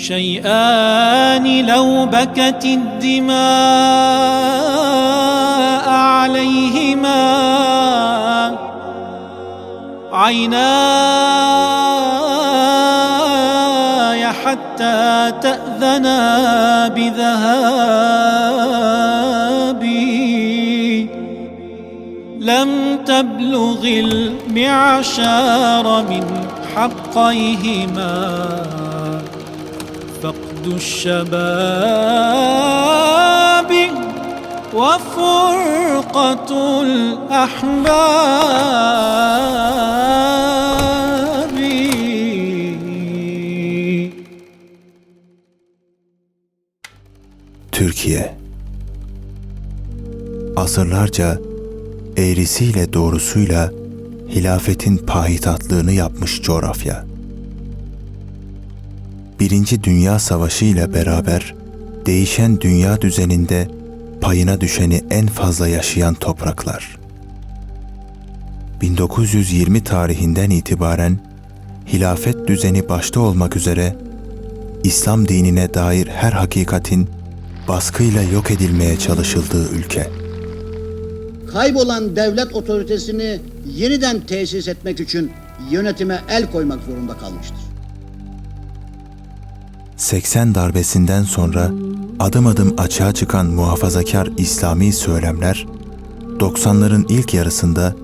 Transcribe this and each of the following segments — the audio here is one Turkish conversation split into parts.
شيئان لو بكت الدماء عليهما عيناي حتى تأذنا بذهابي لم تبلغ المعشار من حقيهما فقد الشباب وفرقة الأحباب. Türkiye, asırlarca eğrisiyle doğrusuyla hilafetin payitahtlığını yapmış coğrafya. Birinci Dünya Savaşı ile beraber değişen dünya düzeninde payına düşeni en fazla yaşayan topraklar. 1920 tarihinden itibaren hilafet düzeni başta olmak üzere İslam dinine dair her hakikatin baskıyla yok edilmeye çalışıldığı ülke. Kaybolan devlet otoritesini yeniden tesis etmek için yönetime el koymak zorunda kalmıştır. 80 darbesinden sonra adım adım açığa çıkan muhafazakar İslami söylemler, 90'ların ilk yarısında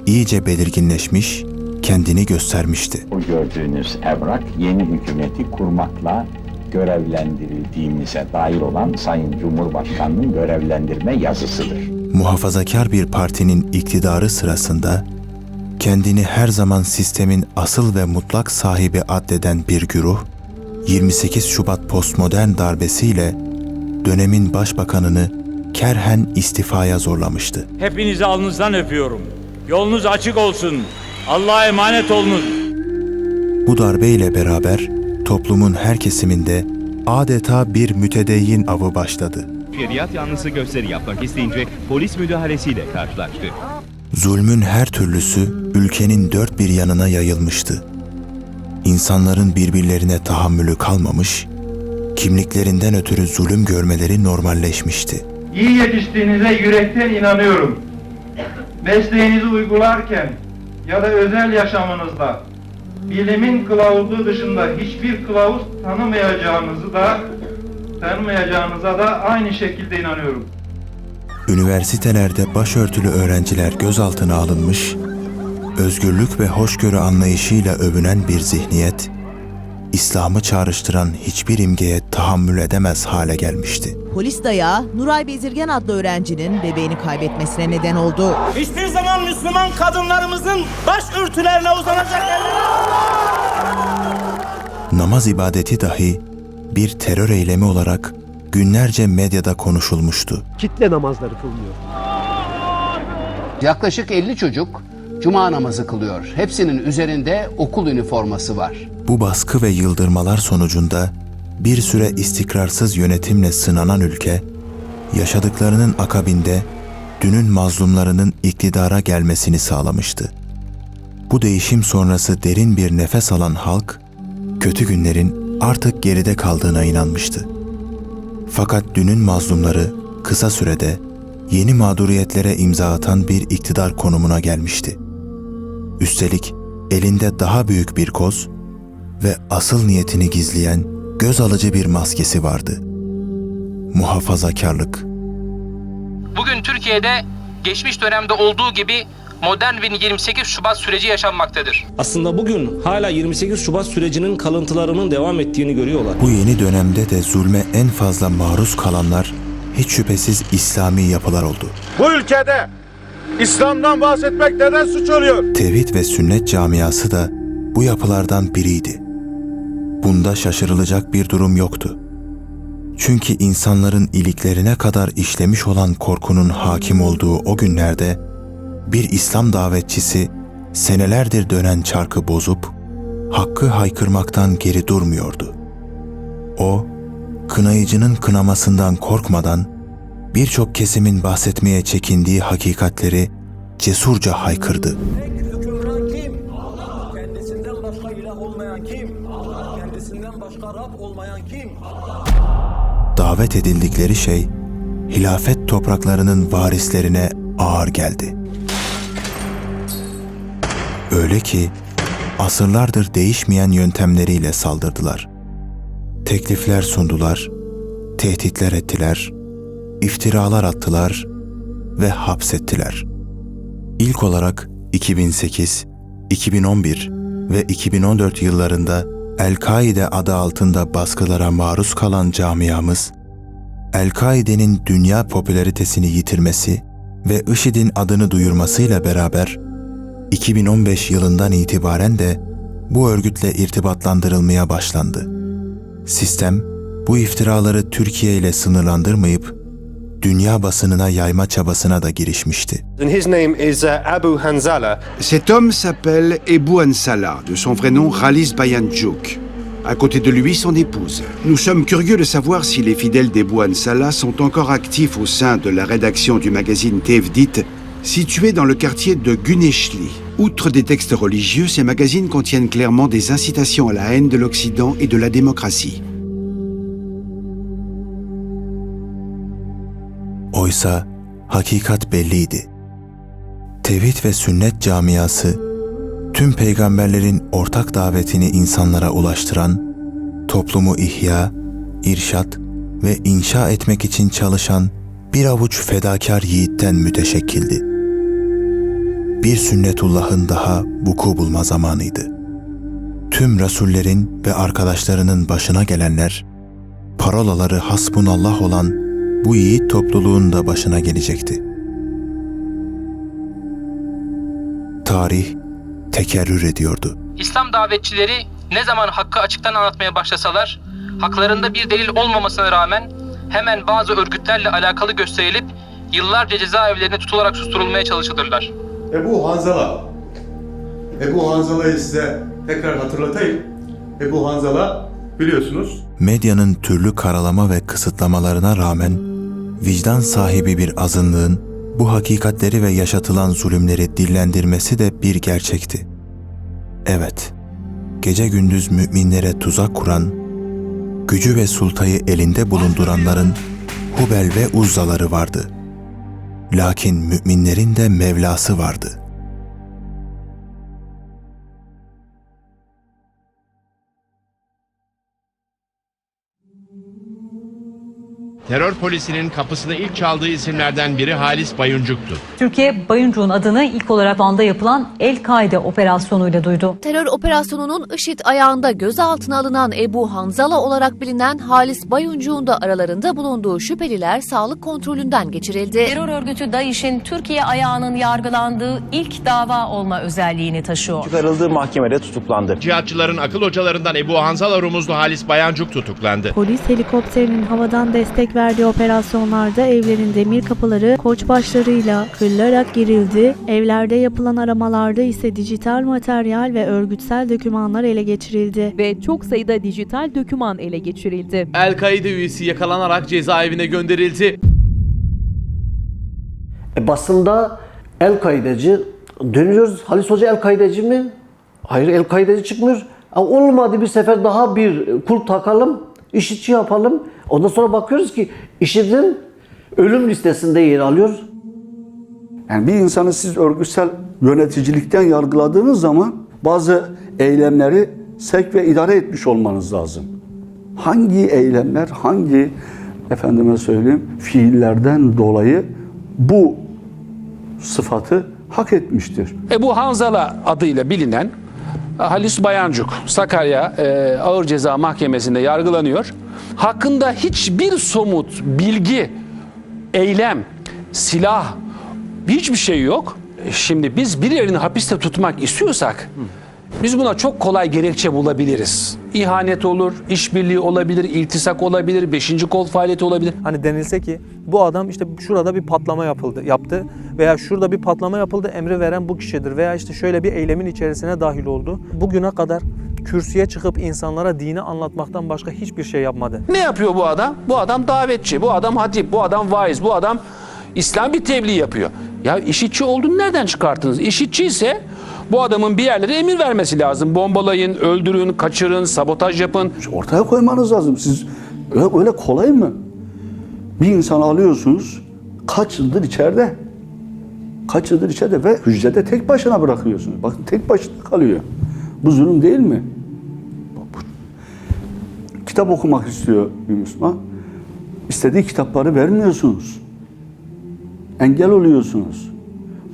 iyice belirginleşmiş, kendini göstermişti. Bu gördüğünüz evrak yeni hükümeti kurmakla görevlendirildiğimize dair olan Sayın Cumhurbaşkanı'nın görevlendirme yazısıdır. Muhafazakar bir partinin iktidarı sırasında kendini her zaman sistemin asıl ve mutlak sahibi addeden bir güruh, 28 Şubat postmodern darbesiyle dönemin başbakanını kerhen istifaya zorlamıştı. Hepinizi alnınızdan öpüyorum. Yolunuz açık olsun. Allah'a emanet olunuz. Bu darbeyle beraber toplumun her kesiminde adeta bir mütedeyyin avı başladı. Şeriat yanlısı gösteri yapmak isteyince polis müdahalesiyle karşılaştı. Zulmün her türlüsü ülkenin dört bir yanına yayılmıştı. İnsanların birbirlerine tahammülü kalmamış, kimliklerinden ötürü zulüm görmeleri normalleşmişti. İyi yetiştiğinize yürekten inanıyorum. Mesleğinizi uygularken ya da özel yaşamınızda bilimin kılavuzu dışında hiçbir kılavuz tanımayacağınıza da aynı şekilde inanıyorum. Üniversitelerde başörtülü öğrenciler gözaltına alınmış, özgürlük ve hoşgörü anlayışıyla övünen bir zihniyet, İslam'ı çağrıştıran hiçbir imgeye tahammül edemez hale gelmişti. Polis dayağı Nuray Bezirgen adlı öğrencinin bebeğini kaybetmesine neden oldu. Hiçbir zaman Müslüman kadınlarımızın baş örtülerine uzanacak Namaz ibadeti dahi bir terör eylemi olarak günlerce medyada konuşulmuştu. Kitle namazları kılınıyor. Yaklaşık 50 çocuk cuma namazı kılıyor. Hepsinin üzerinde okul üniforması var. Bu baskı ve yıldırmalar sonucunda bir süre istikrarsız yönetimle sınanan ülke, yaşadıklarının akabinde dünün mazlumlarının iktidara gelmesini sağlamıştı. Bu değişim sonrası derin bir nefes alan halk, kötü günlerin artık geride kaldığına inanmıştı. Fakat dünün mazlumları kısa sürede yeni mağduriyetlere imza atan bir iktidar konumuna gelmişti. Üstelik elinde daha büyük bir koz ve asıl niyetini gizleyen göz alıcı bir maskesi vardı. Muhafazakarlık. Bugün Türkiye'de geçmiş dönemde olduğu gibi modern bir 28 Şubat süreci yaşanmaktadır. Aslında bugün hala 28 Şubat sürecinin kalıntılarının devam ettiğini görüyorlar. Bu yeni dönemde de zulme en fazla maruz kalanlar hiç şüphesiz İslami yapılar oldu. Bu ülkede İslam'dan bahsetmek neden suç oluyor? Tevhid ve sünnet camiası da bu yapılardan biriydi. Bunda şaşırılacak bir durum yoktu. Çünkü insanların iliklerine kadar işlemiş olan korkunun hakim olduğu o günlerde bir İslam davetçisi senelerdir dönen çarkı bozup hakkı haykırmaktan geri durmuyordu. O, kınayıcının kınamasından korkmadan birçok kesimin bahsetmeye çekindiği hakikatleri cesurca haykırdı. Kendisinden başka ilah olmayan kim? Kendisinden başka Rab olmayan kim? Davet edildikleri şey, hilafet topraklarının varislerine ağır geldi. Öyle ki, asırlardır değişmeyen yöntemleriyle saldırdılar. Teklifler sundular, tehditler ettiler, iftiralar attılar ve hapsettiler. İlk olarak 2008, 2011 ve 2014 yıllarında El-Kaide adı altında baskılara maruz kalan camiamız, El-Kaide'nin dünya popülaritesini yitirmesi ve IŞİD'in adını duyurmasıyla beraber 2015 yılından itibaren de bu örgütle irtibatlandırılmaya başlandı. Sistem, bu iftiraları Türkiye ile sınırlandırmayıp, dünya basınına yayma çabasına da girişmişti. His name is Abu Hanzala. Cet homme s'appelle Ebou Hanzala, de son vrai nom Khalis Bayanjouk. À côté de lui, son épouse. Nous sommes curieux de savoir si les fidèles d'Ebou Hanzala sont encore actifs au sein de la rédaction du magazine Tevdit, situé dans le quartier de Güneşli. Outre des textes religieux, ces magazines contiennent clairement des incitations à la haine de l'Occident et de la démocratie. Oysa hakikat belliydi. Tevhid ve sünnet camiası, tüm peygamberlerin ortak davetini insanlara ulaştıran, toplumu ihya, irşat ve inşa etmek için çalışan bir avuç fedakar yiğitten müteşekkildi. Bir sünnetullahın daha vuku bulma zamanıydı. Tüm rasullerin ve arkadaşlarının başına gelenler, parolaları hasbunallah olan bu yiğit topluluğun da başına gelecekti. Tarih tekerrür ediyordu. İslam davetçileri ne zaman hakkı açıktan anlatmaya başlasalar, haklarında bir delil olmamasına rağmen hemen bazı örgütlerle alakalı gösterilip yıllarca cezaevlerine tutularak susturulmaya çalışılırlar. Ebu Hanzala. Ebu Hanzala'yı size tekrar hatırlatayım. Ebu Hanzala biliyorsunuz. Medyanın türlü karalama ve kısıtlamalarına rağmen vicdan sahibi bir azınlığın bu hakikatleri ve yaşatılan zulümleri dillendirmesi de bir gerçekti. Evet, gece gündüz müminlere tuzak kuran, gücü ve sultayı elinde bulunduranların Hubel ve Uzzaları vardı. Lakin müminlerin de Mevlası vardı. Terör polisinin kapısını ilk çaldığı isimlerden biri Halis Bayuncuk'tu. Türkiye, Bayuncuk'un adını ilk olarak Van'da yapılan El-Kaide operasyonuyla duydu. Terör operasyonunun IŞİD ayağında gözaltına alınan Ebu Hanzala olarak bilinen Halis Bayuncuk'un da aralarında bulunduğu şüpheliler sağlık kontrolünden geçirildi. Terör örgütü DAEŞ'in Türkiye ayağının yargılandığı ilk dava olma özelliğini taşıyor. Çıkarıldığı mahkemede tutuklandı. Cihatçıların akıl hocalarından Ebu Hanzala rumuzlu Halis Bayancuk tutuklandı. Polis helikopterinin havadan destek verdiği operasyonlarda evlerin demir kapıları koçbaşlarıyla kırılarak girildi. Evlerde yapılan aramalarda ise dijital materyal ve örgütsel dokümanlar ele geçirildi. Ve çok sayıda dijital doküman ele geçirildi. El-Kaide üyesi yakalanarak cezaevine gönderildi. Basında El-Kaideci dönüyoruz. Halis Hoca El-Kaideci mi? Hayır, El-Kaideci çıkmıyor. Olmadı, bir sefer daha bir kul takalım, IŞİD'ci yapalım. Ondan sonra bakıyoruz ki IŞİD'in ölüm listesinde yer alıyor. Yani bir insanı siz örgütsel yöneticilikten yargıladığınız zaman bazı eylemleri sevk ve idare etmiş olmanız lazım. Hangi eylemler, hangi fiillerden dolayı bu sıfatı hak etmiştir? Ebu Hanzala adıyla bilinen Halis Bayancuk Sakarya Ağır Ceza Mahkemesi'nde yargılanıyor. Hakkında hiçbir somut bilgi, eylem, silah, hiçbir şey yok. Şimdi biz birilerini hapiste tutmak istiyorsak biz buna çok kolay gerekçe bulabiliriz. İhanet olur, işbirliği olabilir, iltisak olabilir, 5. kol faaliyeti olabilir. Hani denilse ki bu adam işte şurada bir patlama yaptı veya şurada bir patlama yapıldı, emri veren bu kişidir veya işte şöyle bir eylemin içerisine dahil oldu. Bugüne kadar kürsüye çıkıp insanlara dini anlatmaktan başka hiçbir şey yapmadı. Ne yapıyor bu adam? Bu adam davetçi, bu adam hatip, bu adam vaiz, bu adam İslam bir tebliğ yapıyor. Ya IŞİD'çi olduğunu nereden çıkarttınız? IŞİD'çi ise Bu adamın bir yerlere emir vermesi lazım. Bombalayın, öldürün, kaçırın, sabotaj yapın. Ortaya koymanız lazım. Siz öyle kolay mı? Bir insanı alıyorsunuz, kaç yıldır içeride. Kaç yıldır içeride ve hücrede tek başına bırakıyorsunuz. Bakın tek başına kalıyor. Bu zulüm değil mi? Kitap okumak istiyor bir Müslüman. İstediği kitapları vermiyorsunuz. Engel oluyorsunuz.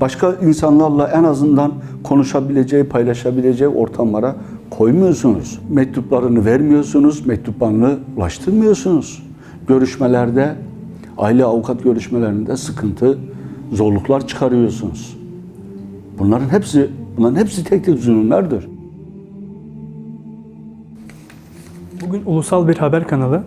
Başka insanlarla en azından konuşabileceği, paylaşabileceği ortamlara koymuyorsunuz. Mektuplarını vermiyorsunuz, mektuplarını ulaştırmıyorsunuz. Görüşmelerde, aile avukat görüşmelerinde sıkıntı, zorluklar çıkarıyorsunuz. Bunların hepsi tek tek zulümlerdir. Bugün ulusal bir haber kanalı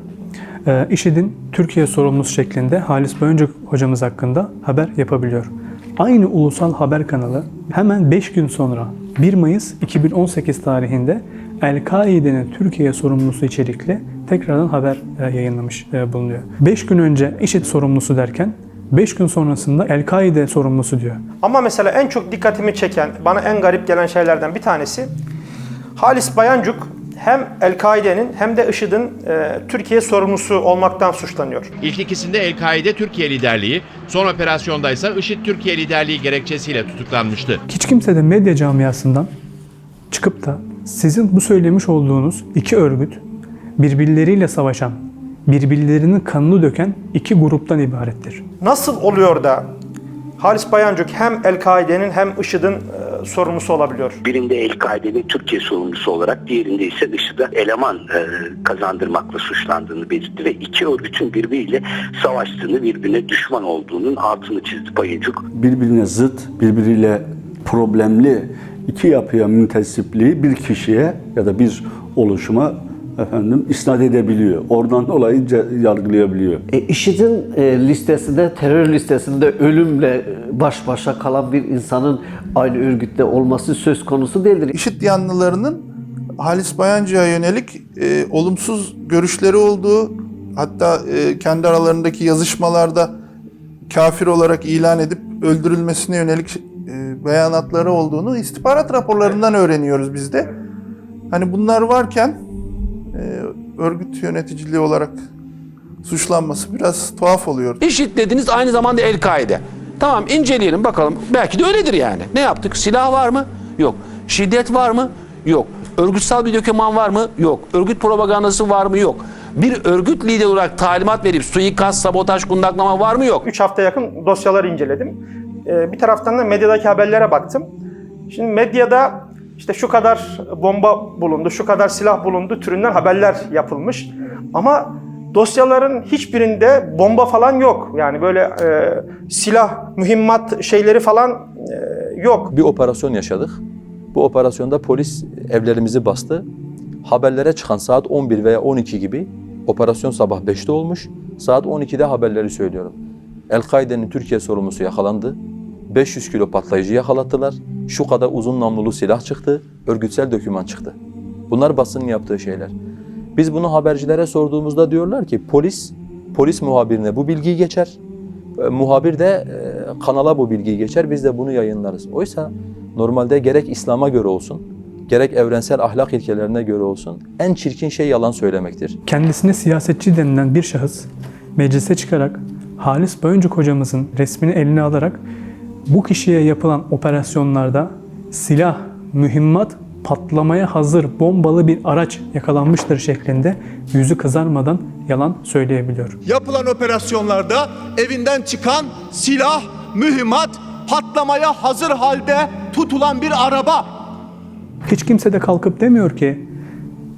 IŞİD'in Türkiye sorumlusu şeklinde Halis Boyancuk hocamız hakkında haber yapabiliyor. Aynı ulusal haber kanalı hemen 5 gün sonra 1 Mayıs 2018 tarihinde El-Kaide'nin Türkiye sorumlusu içerikli tekrardan haber yayınlamış bulunuyor. 5 gün önce IŞİD sorumlusu derken 5 gün sonrasında El-Kaide sorumlusu diyor. Ama mesela en çok dikkatimi çeken, bana en garip gelen şeylerden bir tanesi Halis Bayancuk hem El-Kaide'nin hem de IŞİD'in Türkiye sorumlusu olmaktan suçlanıyor. İlk ikisinde El-Kaide Türkiye liderliği, son operasyonda ise IŞİD Türkiye liderliği gerekçesiyle tutuklanmıştı. Hiç kimse de medya camiasından çıkıp da sizin bu söylemiş olduğunuz iki örgüt birbirleriyle savaşan, birbirlerinin kanını döken iki gruptan ibarettir. Nasıl oluyor da Halis Bayancuk hem El-Kaide'nin hem IŞİD'in sorumlusu olabiliyor? Birinde El-Kaide'nin Türkiye sorumlusu olarak, diğerinde ise IŞİD'e eleman kazandırmakla suçlandığını belirtti ve iki örgütün birbiriyle savaştığını, birbirine düşman olduğunun altını çizdi Bayancuk. Birbirine zıt, birbiriyle problemli iki yapıya müntesipliği bir kişiye ya da bir oluşuma isnat edebiliyor. Oradan dolayı yargılayabiliyor. IŞİD'in listesinde, terör listesinde ölümle baş başa kalan bir insanın aynı örgütte olması söz konusu değildir. IŞİD yanlılarının Halis Bayancık'a yönelik olumsuz görüşleri olduğu, hatta kendi aralarındaki yazışmalarda kafir olarak ilan edip öldürülmesine yönelik beyanatları olduğunu istihbarat raporlarından öğreniyoruz biz de. Hani bunlar varken örgüt yöneticiliği olarak suçlanması biraz tuhaf oluyor. IŞİD dediniz, aynı zamanda El-Kaide. Tamam, inceleyelim bakalım. Belki de öyledir yani. Ne yaptık? Silah var mı? Yok. Şiddet var mı? Yok. Örgütsel bir doküman var mı? Yok. Örgüt propagandası var mı? Yok. Bir örgüt lideri olarak talimat verip suikast, sabotaj, kundaklama var mı? Yok. 3 hafta yakın dosyaları inceledim. Bir taraftan da medyadaki haberlere baktım. Şimdi medyada İşte şu kadar bomba bulundu, şu kadar silah bulundu türünden haberler yapılmış. Ama dosyaların hiçbirinde bomba falan yok. Yani böyle silah, mühimmat şeyleri falan yok. Bir operasyon yaşadık. Bu operasyonda polis evlerimizi bastı. Haberlere çıkan saat 11 veya 12 gibi, operasyon sabah 5'te olmuş. Saat 12'de haberleri söylüyorum. El-Kaide'nin Türkiye sorumlusu yakalandı. 500 kilo patlayıcı yakalattılar. Şu kadar uzun namlulu silah çıktı, örgütsel doküman çıktı. Bunlar basının yaptığı şeyler. Biz bunu habercilere sorduğumuzda diyorlar ki polis muhabirine bu bilgiyi geçer. Muhabir de kanala bu bilgiyi geçer, biz de bunu yayınlarız. Oysa normalde gerek İslam'a göre olsun, gerek evrensel ahlak ilkelerine göre olsun en çirkin şey yalan söylemektir. Kendisine siyasetçi denilen bir şahıs meclise çıkarak Halis Boyancuk hocamızın resmini eline alarak bu kişiye yapılan operasyonlarda silah, mühimmat, patlamaya hazır bombalı bir araç yakalanmıştır şeklinde yüzü kızarmadan yalan söyleyebiliyor. Yapılan operasyonlarda evinden çıkan silah, mühimmat, patlamaya hazır halde tutulan bir araba. Hiç kimse de kalkıp demiyor ki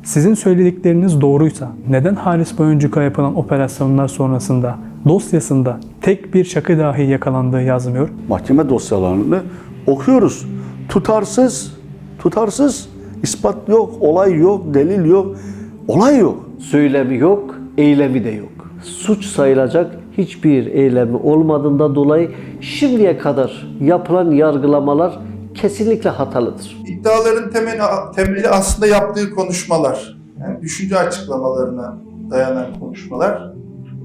sizin söyledikleriniz doğruysa neden Halis Boyancuk'a yapılan operasyonlar sonrasında dosyasında tek bir şakı dahi yakalandığı yazmıyor? Mahkeme dosyalarını okuyoruz. Tutarsız, ispat yok, olay yok, delil yok, olay yok. Söylemi yok, eylemi de yok. Suç sayılacak hiçbir eylemi olmadığından dolayı şimdiye kadar yapılan yargılamalar kesinlikle hatalıdır. İddiaların temeli aslında yaptığı konuşmalar. Yani düşünce açıklamalarına dayanan konuşmalar.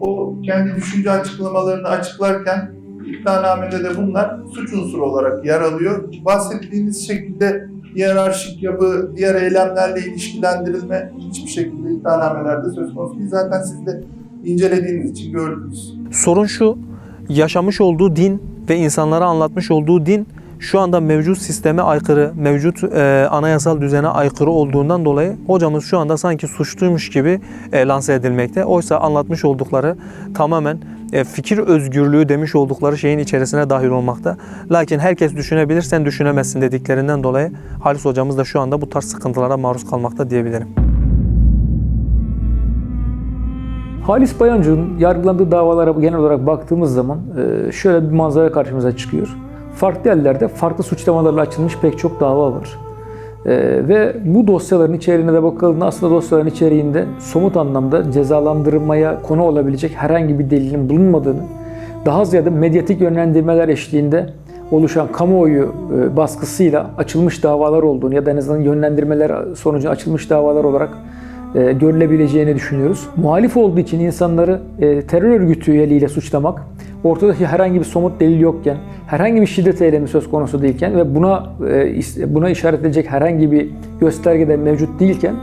O kendi düşünce açıklamalarını açıklarken İddianamede de bunlar suç unsuru olarak yer alıyor. Bahsettiğiniz şekilde hiyerarşik yapı, diğer eylemlerle ilişkilendirilme hiçbir şekilde iddianamelerde söz konusu değil. Zaten siz de incelediğiniz için gördünüz. Sorun şu, yaşamış olduğu din ve insanlara anlatmış olduğu din şu anda mevcut sisteme aykırı, mevcut anayasal düzene aykırı olduğundan dolayı hocamız şu anda sanki suçluymuş gibi lanse edilmekte. Oysa anlatmış oldukları tamamen fikir özgürlüğü demiş oldukları şeyin içerisine dahil olmakta. Lakin herkes düşünebilir, sen düşünemezsin dediklerinden dolayı Halis hocamız da şu anda bu tarz sıkıntılara maruz kalmakta diyebilirim. Halis Bayancı'nın yargılandığı davalara genel olarak baktığımız zaman şöyle bir manzara karşımıza çıkıyor. Farklı yerlerde farklı suçlamalarla açılmış pek çok dava var. Ve bu dosyaların içeriğine de bakıldığında aslında dosyaların içeriğinde somut anlamda cezalandırmaya konu olabilecek herhangi bir delilin bulunmadığını, daha ziyade medyatik yönlendirmeler eşliğinde oluşan kamuoyu baskısıyla açılmış davalar olduğunu ya da en azından yönlendirmeler sonucu açılmış davalar olarak görülebileceğini düşünüyoruz. Muhalif olduğu için insanları terör örgütü üyeliğiyle suçlamak, ortadaki herhangi bir somut delil yokken, herhangi bir şiddet eylemi söz konusu değilken ve buna işaret edecek herhangi bir gösterge de mevcut değilken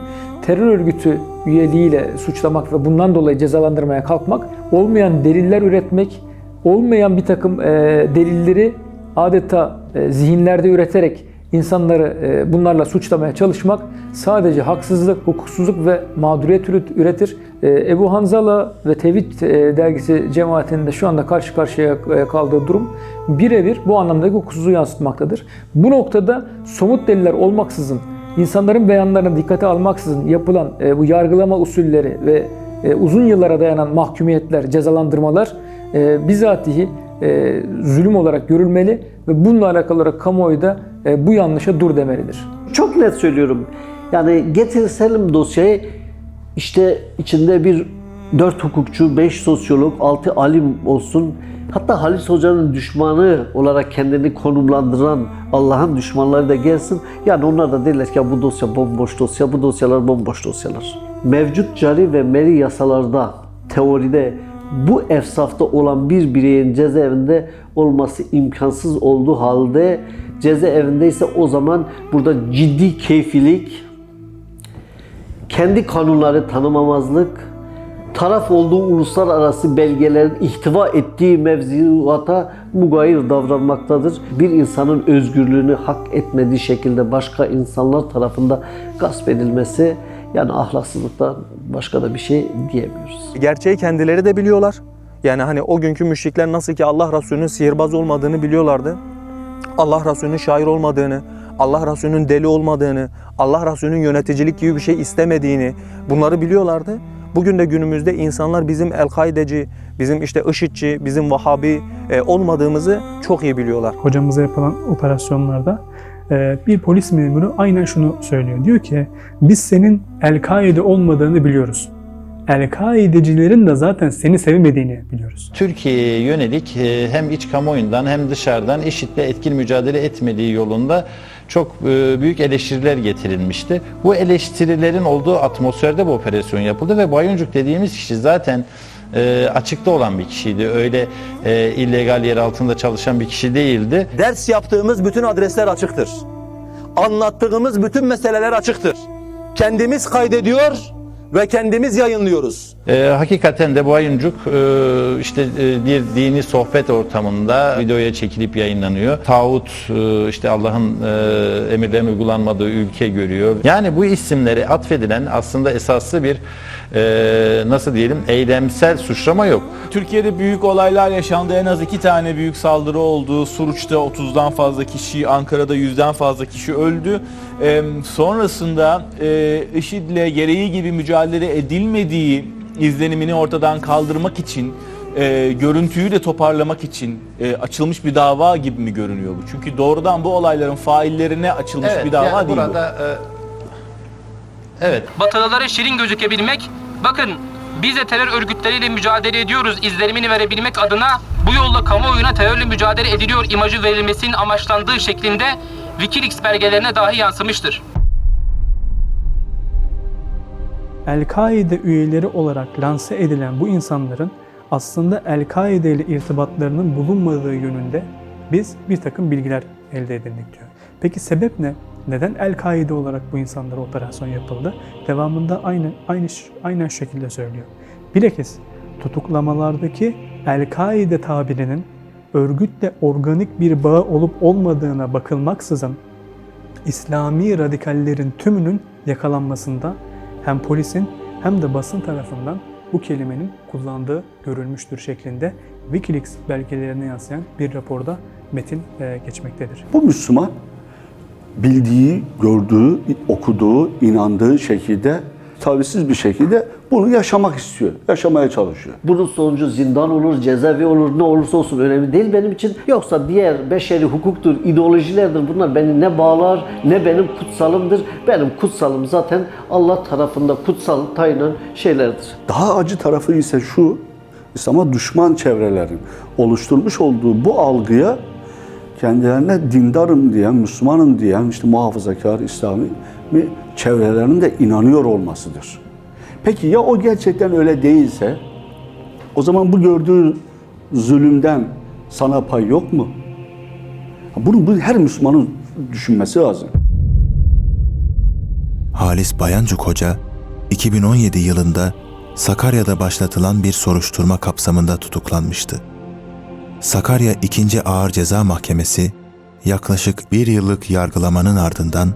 terör örgütü üyeliğiyle suçlamak ve bundan dolayı cezalandırmaya kalkmak, olmayan deliller üretmek, olmayan bir takım delilleri adeta zihinlerde üreterek insanları bunlarla suçlamaya çalışmak sadece haksızlık, hukuksuzluk ve mağduriyet üretir. Ebu Hanzala ve Tevhid dergisi cemaatinin de şu anda karşı karşıya kaldığı durum birebir bu anlamdaki hukuksuzluğu yansıtmaktadır. Bu noktada somut deliller olmaksızın, insanların beyanlarına dikkate almaksızın yapılan bu yargılama usulleri ve uzun yıllara dayanan mahkumiyetler, cezalandırmalar bizatihi zulüm olarak görülmeli ve bununla alakalı olarak kamuoyu da bu yanlışa dur demelidir. Çok net söylüyorum. Yani getirselim dosyayı, işte içinde 4 hukukçu, 5 sosyolog, 6 alim olsun. Hatta Halis Hoca'nın düşmanı olarak kendini konumlandıran Allah'ın düşmanları da gelsin. Yani onlar da derler ki ya bu dosya bomboş dosya, bu dosyalar bomboş dosyalar. Mevcut cari ve meri yasalarda, teoride bu efsafta olan bir bireyin cezaevinde olması imkansız olduğu halde cezaevindeyse o zaman burada ciddi keyfilik, kendi kanunları tanımamazlık, taraf olduğu uluslararası belgelerin ihtiva ettiği mevzuata mugayir davranmaktadır. Bir insanın özgürlüğünü hak etmediği şekilde başka insanlar tarafından gasp edilmesi, yani ahlaksızlıktan başka da bir şey diyemiyoruz. Gerçeği kendileri de biliyorlar. Yani hani o günkü müşrikler nasıl ki Allah Resulü'nün sihirbaz olmadığını biliyorlardı. Allah Resulü'nün şair olmadığını, Allah Resulü'nün deli olmadığını, Allah Resulü'nün yöneticilik gibi bir şey istemediğini bunları biliyorlardı. Bugün de günümüzde insanlar bizim El-Kaideci, bizim işte IŞİD'ci, bizim Vahabi olmadığımızı çok iyi biliyorlar. Hocamıza yapılan operasyonlarda bir polis memuru aynen şunu söylüyor. Diyor ki biz senin El-Kaide olmadığını biliyoruz. El-Kaidecilerin de zaten seni sevmediğini biliyoruz. Türkiye'ye yönelik hem iç kamuoyundan hem dışarıdan IŞİD'le etkili mücadele etmediği yolunda çok büyük eleştiriler getirilmişti. Bu eleştirilerin olduğu atmosferde bu operasyon yapıldı ve Bayuncuk dediğimiz kişi zaten açıkta olan bir kişiydi. Öyle illegal yer altında çalışan bir kişi değildi. Ders yaptığımız bütün adresler açıktır. Anlattığımız bütün meseleler açıktır. Kendimiz kaydediyor ve kendimiz yayınlıyoruz. Hakikaten de Bayuncuk işte bir dini sohbet ortamında videoya çekilip yayınlanıyor. Tağut işte Allah'ın emirlerinin uygulanmadığı ülke görüyor. Yani bu isimlere atfedilen aslında esaslı bir nasıl diyelim eylemsel suçlama yok. Türkiye'de büyük olaylar yaşandı. En az 2 tane büyük saldırı oldu. Suruç'ta 30'dan fazla kişi, Ankara'da 100'den fazla kişi öldü. Sonrasında IŞİD'le gereği gibi mücadele edilmediği izlenimini ortadan kaldırmak için, görüntüyü de toparlamak için açılmış bir dava gibi mi görünüyor bu? Çünkü doğrudan bu olayların faillerine açılmış bir dava yani değil burada, bu. Evet. Batılılara şirin gözükebilmek, bakın biz de terör örgütleriyle mücadele ediyoruz izlenimini verebilmek adına bu yolla kamuoyuna terörle mücadele ediliyor imajı verilmesinin amaçlandığı şeklinde Wikileaks belgelerine dahi yansımıştır. El-Kaide üyeleri olarak lanse edilen bu insanların aslında El-Kaide ile irtibatlarının bulunmadığı yönünde biz bir takım bilgiler elde edildik diyor. Peki sebep ne? Neden El-Kaide olarak bu insanlara operasyon yapıldı? Devamında aynen şu şekilde söylüyor. Bilakis tutuklamalardaki El-Kaide tabirinin örgütle organik bir bağı olup olmadığına bakılmaksızın İslami radikallerin tümünün yakalanmasında hem polisin hem de basın tarafından bu kelimenin kullandığı görülmüştür şeklinde Wikileaks belgelerine yansıyan bir raporda metin geçmektedir. Bu Müslüman bildiği, gördüğü, okuduğu, inandığı şekilde tavizsiz bir şekilde bunu yaşamak istiyor, yaşamaya çalışıyor. Bunun sonucu zindan olur, cezaevi olur, ne olursa olsun önemli değil benim için. Yoksa diğer beşeri hukuktur, ideolojilerdir. Bunlar beni ne bağlar, ne benim kutsalımdır. Benim kutsalım zaten Allah tarafında kutsal tayinan şeylerdir. Daha acı tarafı ise şu, İslam'a düşman çevrelerin oluşturmuş olduğu bu algıya kendilerine dindarım diyen, Müslümanım diyen, işte muhafazakar, İslami çevrelerinin de inanıyor olmasıdır. Peki ya o gerçekten öyle değilse, o zaman bu gördüğü zulümden sana pay yok mu? Bunu her Müslümanın düşünmesi lazım. Halis Bayancuk Hoca, 2017 yılında Sakarya'da başlatılan bir soruşturma kapsamında tutuklanmıştı. Sakarya 2. Ağır Ceza Mahkemesi, yaklaşık 1 yıllık yargılamanın ardından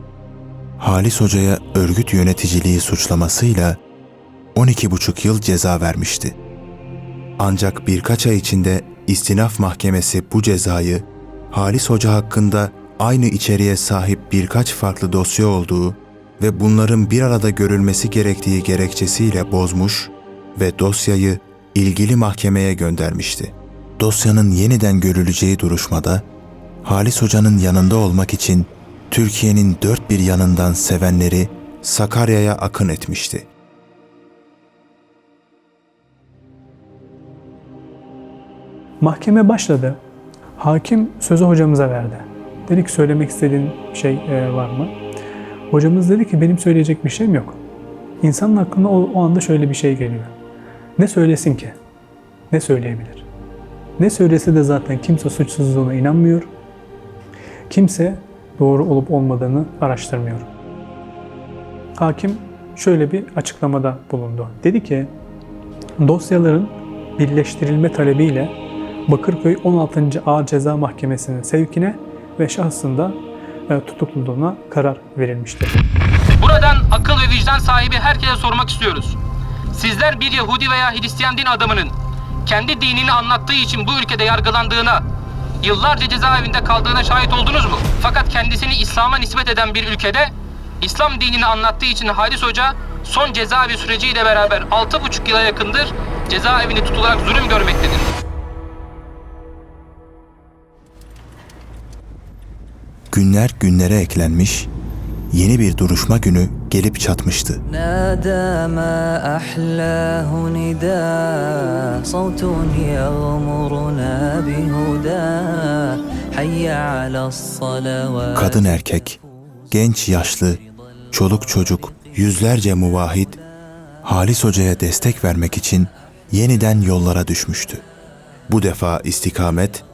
Halis Hoca'ya örgüt yöneticiliği suçlamasıyla 12,5 yıl ceza vermişti. Ancak birkaç ay içinde İstinaf Mahkemesi bu cezayı Halis Hoca hakkında aynı içeriğe sahip birkaç farklı dosya olduğu ve bunların bir arada görülmesi gerektiği gerekçesiyle bozmuş ve dosyayı ilgili mahkemeye göndermişti. Dosyanın yeniden görüleceği duruşmada Halis Hoca'nın yanında olmak için Türkiye'nin dört bir yanından sevenleri Sakarya'ya akın etmişti. Mahkeme başladı. Hakim sözü hocamıza verdi. Dedi ki söylemek istediğin şey var mı? Hocamız dedi ki benim söyleyecek bir şeyim yok. İnsanın aklına o anda şöyle bir şey geliyor. Ne söylesin ki? Ne söyleyebilir? Ne söylese de zaten kimse suçsuzluğuna inanmıyor. Kimse doğru olup olmadığını araştırmıyor. Hakim şöyle bir açıklamada bulundu. Dedi ki dosyaların birleştirilme talebiyle Bakırköy 16. Ağır Ceza Mahkemesi'nin sevkine ve şahsında tutukluluğuna karar verilmiştir. Buradan akıl ve vicdan sahibi herkese sormak istiyoruz. Sizler bir Yahudi veya Hristiyan din adamının kendi dinini anlattığı için bu ülkede yargılandığına, yıllarca cezaevinde kaldığına şahit oldunuz mu? Fakat kendisini İslam'a nispet eden bir ülkede İslam dinini anlattığı için Halis Hoca son cezaevi süreciyle beraber 6,5 yıla yakındır cezaevinde tutularak zulüm görmektedir. Günler günlere eklenmiş, yeni bir duruşma günü gelip çatmıştı. Kadın erkek, genç yaşlı, çoluk çocuk, yüzlerce muvahhid, Halis Hoca'ya destek vermek için yeniden yollara düşmüştü. Bu defa istikamet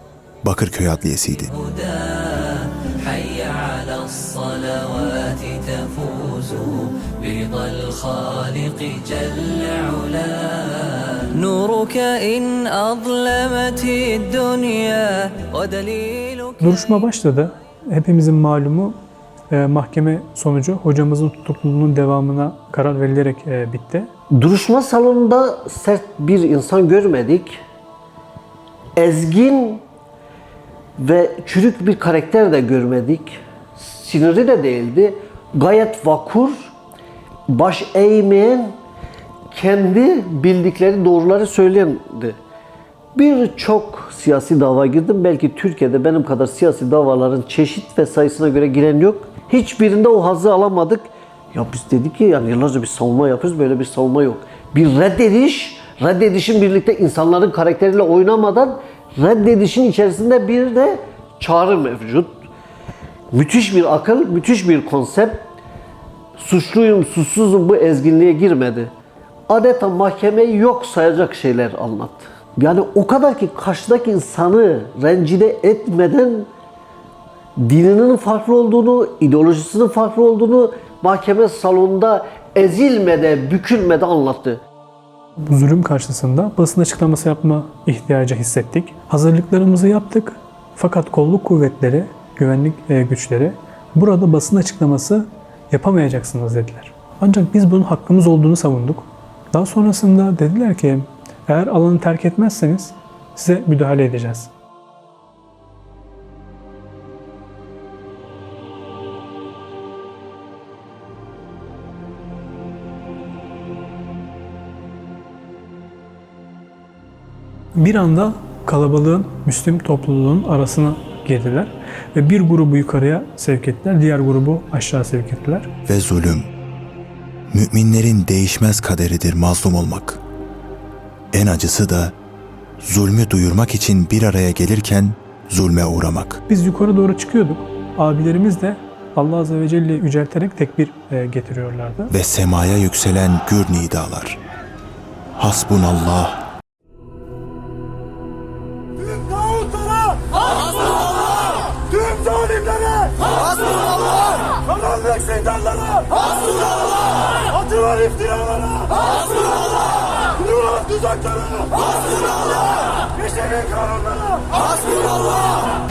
Bakırköy Adliyesi'ydi. Duruşma başladı. Hepimizin malumu mahkeme sonucu hocamızın tutukluluğunun devamına karar verilerek bitti. Duruşma salonunda sert bir insan görmedik. Ezgin ve çürük bir karakter de görmedik. Sinirli de değildi. Gayet vakur, baş eğmeyen, kendi bildikleri doğruları söyleyendi. Birçok siyasi dava girdim. Belki Türkiye'de benim kadar siyasi davaların çeşit ve sayısına göre giren yok. Hiçbirinde o hazzı alamadık. Ya biz dedik ki yani yıllarca bir savunma yapıyoruz, böyle bir savunma yok. Bir reddedişin birlikte insanların karakteriyle oynamadan reddedişin içerisinde bir de çağrı mevcut. Müthiş bir akıl, müthiş bir konsept. Suçluyum, suçsuzum bu ezginliğe girmedi. Adeta mahkemeyi yok sayacak şeyler anlattı. Yani o kadar ki karşıdaki insanı rencide etmeden dininin farklı olduğunu, ideolojisinin farklı olduğunu mahkeme salonunda ezilmeden, bükülmeden anlattı. Bu zulüm karşısında basın açıklaması yapma ihtiyacı hissettik. Hazırlıklarımızı yaptık. Fakat kolluk kuvvetleri, güvenlik güçleri burada basın açıklaması yapamayacaksınız dediler. Ancak biz bunun hakkımız olduğunu savunduk. Daha sonrasında dediler ki eğer alanı terk etmezseniz size müdahale edeceğiz. Bir anda kalabalığın, Müslüm topluluğunun arasına girdiler ve bir grubu yukarıya sevk ettiler, diğer grubu aşağı sevk ettiler. Ve zulüm. Müminlerin değişmez kaderidir mazlum olmak. En acısı da zulmü duyurmak için bir araya gelirken zulme uğramak. Biz yukarı doğru çıkıyorduk. Abilerimiz de Allah Azze ve Celle'yi yücelterek tekbir getiriyorlardı. Ve semaya yükselen gür nidalar. Hasbunallah. Tüm zalimlere hasbunallah. Karanlık şeytanlara hasbunallah. Atılan iftiralara hasbunallah. Kurulan tuzaklara hasbunallah. Geçenin kanunlara hasbunallah.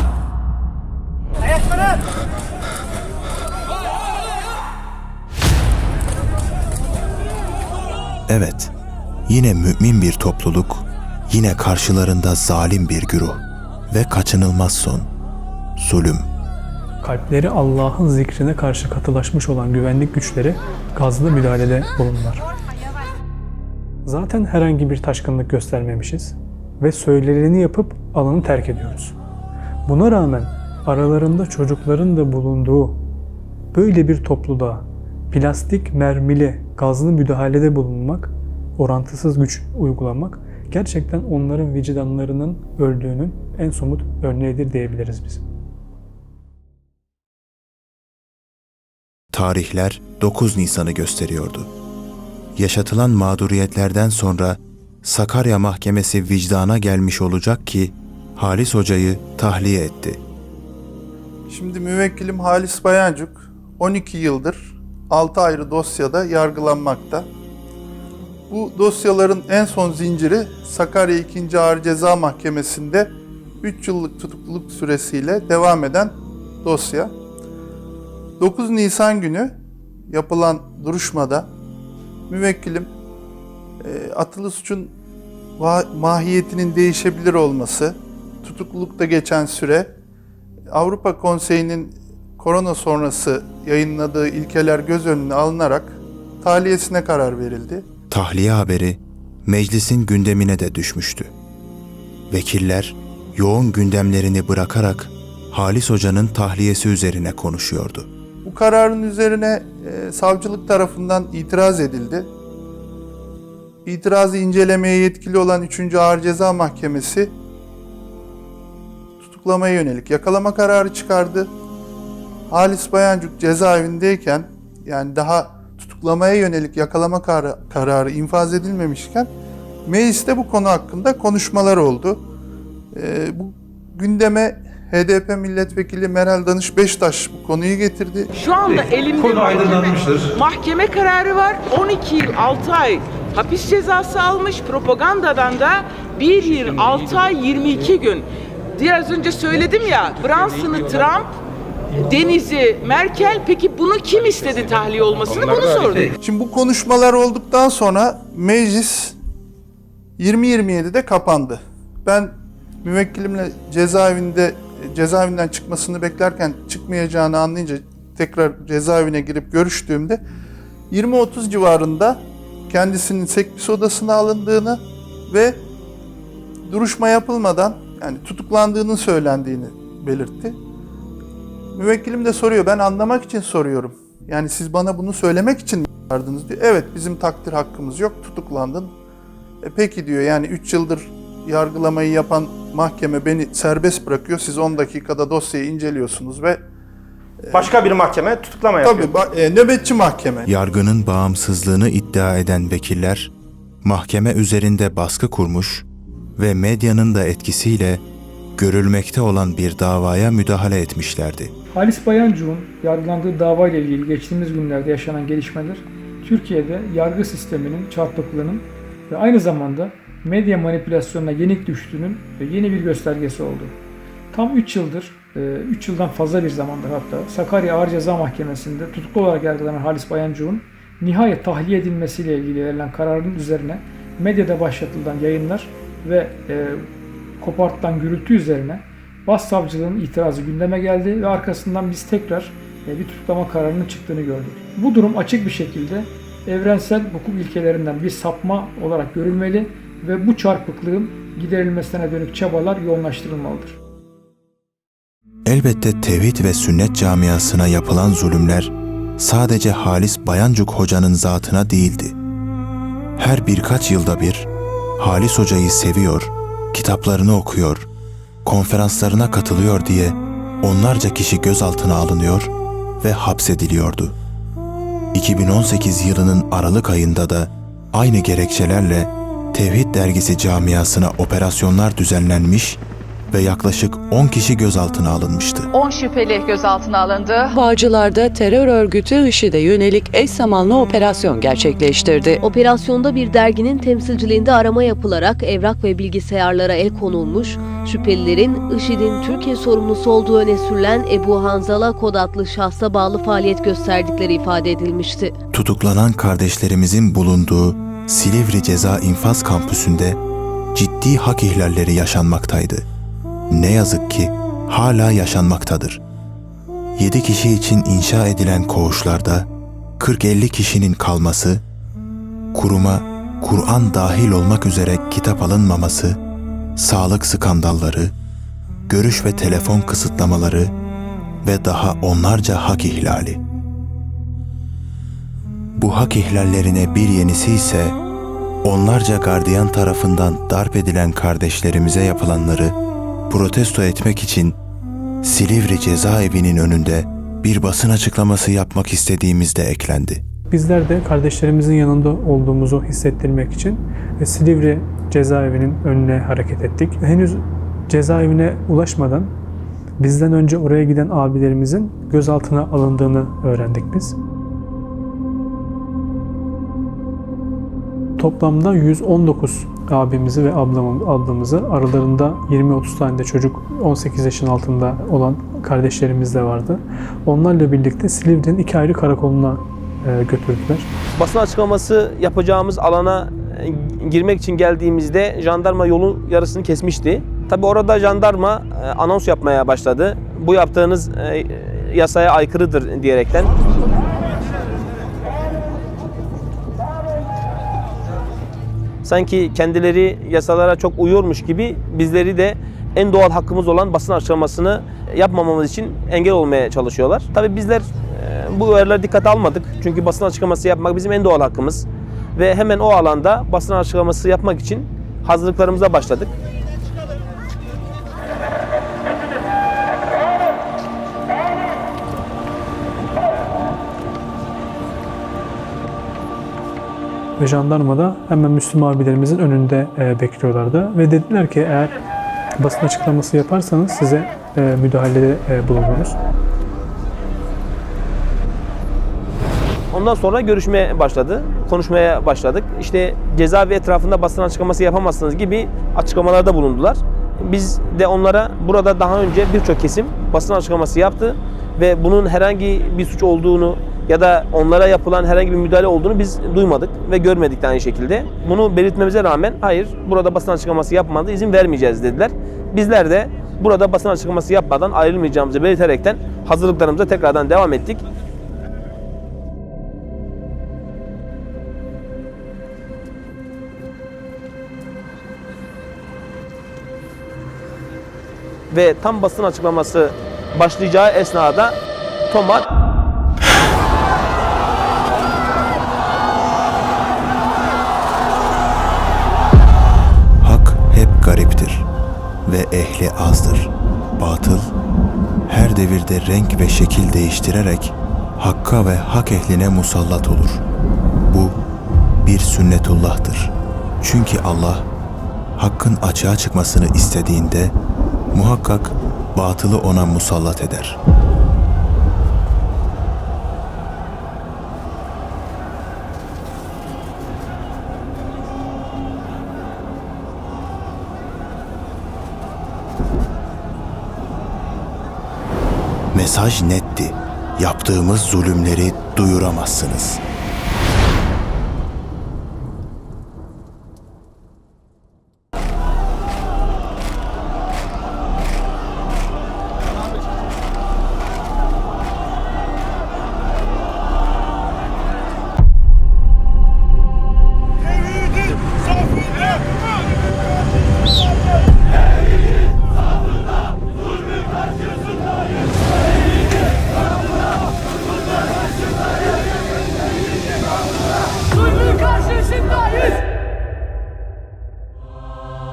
Ayaklara. Evet, yine mümin bir topluluk, yine karşılarında zalim bir güruh ve kaçınılmaz son. Zulüm. Kalpleri Allah'ın zikrine karşı katılaşmış olan güvenlik güçleri gazlı müdahalede bulundular. Zaten herhangi bir taşkınlık göstermemişiz ve söyleneni yapıp alanı terk ediyoruz. Buna rağmen aralarında çocukların da bulunduğu böyle bir topluluğa plastik mermili gazlı müdahalede bulunmak, orantısız güç uygulamak gerçekten onların vicdanlarının öldüğünün en somut örneğidir diyebiliriz biz. Tarihler 9 Nisan'ı gösteriyordu. Yaşatılan mağduriyetlerden sonra Sakarya Mahkemesi vicdana gelmiş olacak ki Halis Hoca'yı tahliye etti. Şimdi müvekkilim Halis Bayancuk 12 yıldır 6 ayrı dosyada yargılanmakta. Bu dosyaların en son zinciri Sakarya 2. Ağır Ceza Mahkemesi'nde 3 yıllık tutukluluk süresiyle devam eden dosya. 9 Nisan günü yapılan duruşmada müvekkilim atılı suçun mahiyetinin değişebilir olması, tutuklulukta geçen süre, Avrupa Konseyi'nin korona sonrası yayınladığı ilkeler göz önüne alınarak tahliyesine karar verildi. Tahliye haberi meclisin gündemine de düşmüştü. Vekiller yoğun gündemlerini bırakarak Halis Hoca'nın tahliyesi üzerine konuşuyordu. Bu kararın üzerine savcılık tarafından itiraz edildi. İtirazı incelemeye yetkili olan 3. Ağır Ceza Mahkemesi tutuklamaya yönelik yakalama kararı çıkardı. Halis Bayancuk cezaevindeyken, yani daha tutuklamaya yönelik yakalama kararı infaz edilmemişken mecliste bu konu hakkında konuşmalar oldu. Bu gündeme HDP milletvekili Meral Danış Beştaş bu konuyu getirdi. Şu anda elimde mahkeme kararı var. 12 yıl 6 ay hapis cezası almış. Propagandadan da 1 yıl 6 ay 22 gün. Biraz önce söyledim ya, Brunson'ı Trump, Deniz'i Merkel. Peki bunu kim istedi tahliye olmasını, bunu sordum. Şimdi bu konuşmalar olduktan sonra meclis 20-27'de kapandı. Ben müvekkilimle cezaevinden çıkmasını beklerken çıkmayacağını anlayınca tekrar cezaevine girip görüştüğümde 20-30 civarında kendisinin sekbis odasına alındığını ve duruşma yapılmadan, yani tutuklandığının söylendiğini belirtti. Müvekkilim de soruyor, ben anlamak için soruyorum. Yani siz bana bunu söylemek için mi çağırdınız diyor. Evet, bizim takdir hakkımız yok, tutuklandın. Peki diyor, yani 3 yıldır yargılamayı yapan mahkeme beni serbest bırakıyor. Siz 10 dakikada dosyayı inceliyorsunuz ve başka bir mahkeme tutuklama yapıyor. Tabii, nöbetçi mahkeme. Yargının bağımsızlığını iddia eden vekiller mahkeme üzerinde baskı kurmuş, ve medyanın da etkisiyle görülmekte olan bir davaya müdahale etmişlerdi. Halis Bayancık'ın yargılandığı dava ile ilgili geçtiğimiz günlerde yaşanan gelişmeler, Türkiye'de yargı sisteminin çarpıklığının ve aynı zamanda medya manipülasyonuna yenik düştüğünün yeni bir göstergesi oldu. Tam 3 yıldır, 3 yıldan fazla bir zamandır hatta Sakarya Ağır Ceza Mahkemesi'nde tutuklu olarak yargılanan Halis Bayancık'ın nihayet tahliye edilmesiyle ilgili verilen kararın üzerine medyada başlatılan yayınlar ve kopartılan gürültü üzerine Başsavcılığın itirazı gündeme geldi ve arkasından biz tekrar bir tutuklama kararının çıktığını gördük. Bu durum açık bir şekilde evrensel hukuk ilkelerinden bir sapma olarak görülmeli ve bu çarpıklığın giderilmesine dönük çabalar yoğunlaştırılmalıdır. Elbette tevhid ve sünnet camiasına yapılan zulümler sadece Halis Bayancık Hoca'nın zatına değildi. Her birkaç yılda bir Halis Hoca'yı seviyor, kitaplarını okuyor, konferanslarına katılıyor diye onlarca kişi gözaltına alınıyor ve hapsediliyordu. 2018 yılının Aralık ayında da aynı gerekçelerle Tevhid Dergisi camiasına operasyonlar düzenlenmiş ve yaklaşık 10 kişi gözaltına alınmıştı. 10 şüpheli gözaltına alındı. Bağcılar'da terör örgütü IŞİD'e yönelik eş zamanlı operasyon gerçekleştirdi. Operasyonda bir derginin temsilciliğinde arama yapılarak evrak ve bilgisayarlara el konulmuş, şüphelilerin IŞİD'in Türkiye sorumlusu olduğu öne sürülen Ebu Hanzala Kod adlı şahsa bağlı faaliyet gösterdikleri ifade edilmişti. Tutuklanan kardeşlerimizin bulunduğu Silivri Ceza İnfaz Kampüsü'nde ciddi hak ihlalleri yaşanmaktaydı. Ne yazık ki hala yaşanmaktadır. 7 kişi için inşa edilen koğuşlarda 40-50 kişinin kalması, kuruma Kur'an dahil olmak üzere kitap alınmaması, sağlık skandalları, görüş ve telefon kısıtlamaları ve daha onlarca hak ihlali. Bu hak ihlallerine bir yenisi ise onlarca gardiyan tarafından darp edilen kardeşlerimize yapılanları protesto etmek için Silivri Cezaevi'nin önünde bir basın açıklaması yapmak istediğimizde eklendi. Bizler de kardeşlerimizin yanında olduğumuzu hissettirmek için Silivri Cezaevi'nin önüne hareket ettik. Henüz cezaevine ulaşmadan bizden önce oraya giden abilerimizin gözaltına alındığını öğrendik biz. Toplamda 119 abimizi ve ablamızı, aralarında 20-30 tane de çocuk, 18 yaşın altında olan kardeşlerimiz de vardı. Onlarla birlikte Silivri'nin 2 ayrı karakoluna götürdüler. Basın açıklaması yapacağımız alana girmek için geldiğimizde jandarma yolun yarısını kesmişti. Tabii orada jandarma anons yapmaya başladı. Bu yaptığınız yasaya aykırıdır diyerekten. Sanki kendileri yasalara çok uyuyormuş gibi bizleri de en doğal hakkımız olan basın açıklamasını yapmamamız için engel olmaya çalışıyorlar. Tabii bizler bu uyarıları dikkate almadık. Çünkü basın açıklaması yapmak bizim en doğal hakkımız. Ve hemen o alanda basın açıklaması yapmak için hazırlıklarımıza başladık. Ve jandarma da hemen Müslüm abilerimizin önünde bekliyorlardı. Ve dediler ki eğer basın açıklaması yaparsanız size müdahalede bulunuruz. Ondan sonra görüşmeye başladı, konuşmaya başladık. İşte cezaevi etrafında basın açıklaması yapamazsınız gibi açıklamalarda bulundular. Biz de onlara burada daha önce birçok kesim basın açıklaması yaptı ve bunun herhangi bir suç olduğunu ya da onlara yapılan herhangi bir müdahale olduğunu biz duymadık ve görmedik de aynı şekilde. Bunu belirtmemize rağmen hayır burada basın açıklaması yapmadı, izin vermeyeceğiz dediler. Bizler de burada basın açıklaması yapmadan ayrılmayacağımızı belirterekten hazırlıklarımıza tekrardan devam ettik. Ve tam basın açıklaması başlayacağı esnada Tomar Hak hep gariptir ve ehli azdır. Batıl her devirde renk ve şekil değiştirerek hakka ve hak ehline musallat olur. Bu bir sünnetullah'tır. Çünkü Allah hakkın açığa çıkmasını istediğinde muhakkak batılı ona musallat eder. Mesaj netti. Yaptığımız zulümleri duyuramazsınız.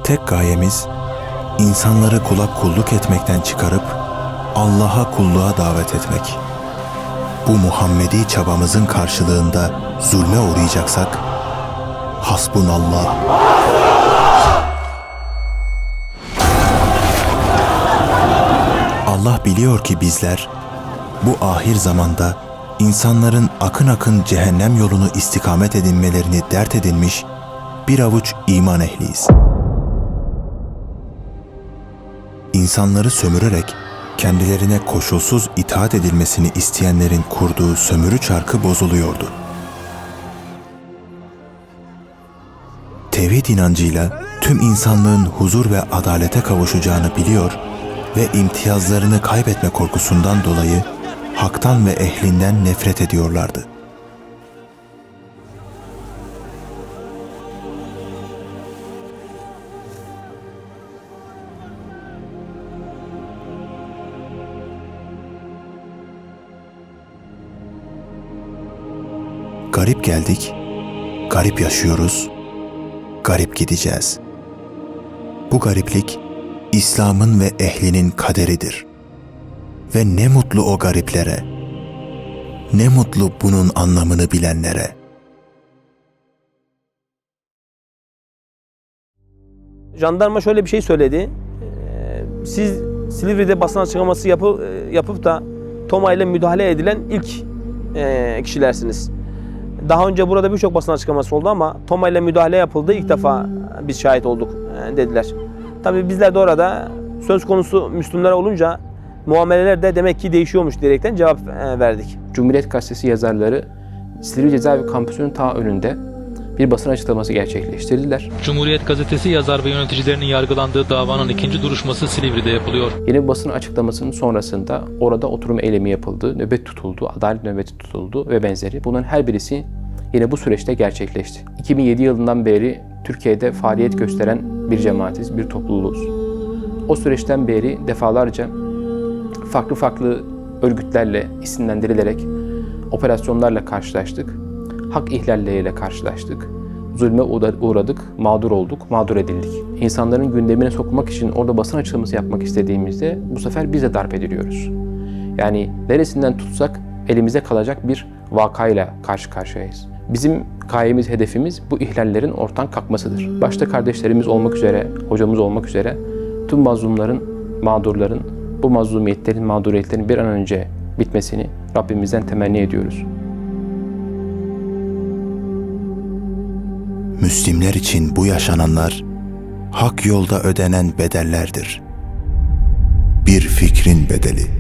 Tek gayemiz, insanları kulak kulluk etmekten çıkarıp Allah'a kulluğa davet etmek. Bu Muhammedi çabamızın karşılığında zulme uğrayacaksak, hasbunallah. Allah biliyor ki bizler, bu ahir zamanda insanların akın akın cehennem yolunu istikamet edinmelerini dert edinmiş bir avuç iman ehliyiz. İnsanları sömürerek kendilerine koşulsuz itaat edilmesini isteyenlerin kurduğu sömürü çarkı bozuluyordu. Tevhid inancıyla tüm insanlığın huzur ve adalete kavuşacağını biliyor ve imtiyazlarını kaybetme korkusundan dolayı haktan ve ehlinden nefret ediyorlardı. Garip geldik, garip yaşıyoruz, garip gideceğiz. Bu gariplik, İslam'ın ve ehlinin kaderidir. Ve ne mutlu o gariplere, ne mutlu bunun anlamını bilenlere. Jandarma şöyle bir şey söyledi. Siz Silivri'de basın açıklaması yapıp da TOMA ile müdahale edilen ilk kişilersiniz. Daha önce burada birçok basın açıklaması oldu ama TOMA ile müdahale yapıldı. İlk defa biz şahit olduk dediler. Tabii bizler de orada söz konusu Müslümanlar olunca muameleler de demek ki değişiyormuş diyerekten cevap verdik. Cumhuriyet Gazetesi yazarları Silivri Cezaevi Kampüsü'nün ta önünde bir basın açıklaması gerçekleştirdiler. Cumhuriyet Gazetesi yazar ve yöneticilerinin yargılandığı davanın ikinci duruşması Silivri'de yapılıyor. Yeni basın açıklamasının sonrasında orada oturum eylemi yapıldı, nöbet tutuldu, adalet nöbeti tutuldu ve benzeri. Bunların her birisi yine bu süreçte gerçekleşti. 2007 yılından beri Türkiye'de faaliyet gösteren bir cemaatiz, bir topluluğuz. O süreçten beri defalarca farklı örgütlerle isimlendirilerek operasyonlarla karşılaştık. Hak ihlalleriyle karşılaştık. Zulme uğradık, mağdur olduk, mağdur edildik. İnsanların gündemine sokmak için orada basın açıklaması yapmak istediğimizde bu sefer biz de darp ediliyoruz. Yani neresinden tutsak elimize kalacak bir vakayla karşı karşıyayız. Bizim gayemiz, hedefimiz bu ihlallerin ortadan kalkmasıdır. Başta kardeşlerimiz olmak üzere, hocamız olmak üzere tüm mazlumların, mağdurların, bu mazlumiyetlerin, mağduriyetlerin bir an önce bitmesini Rabbimizden temenni ediyoruz. Müslimler için bu yaşananlar hak yolda ödenen bedellerdir. Bir fikrin bedeli.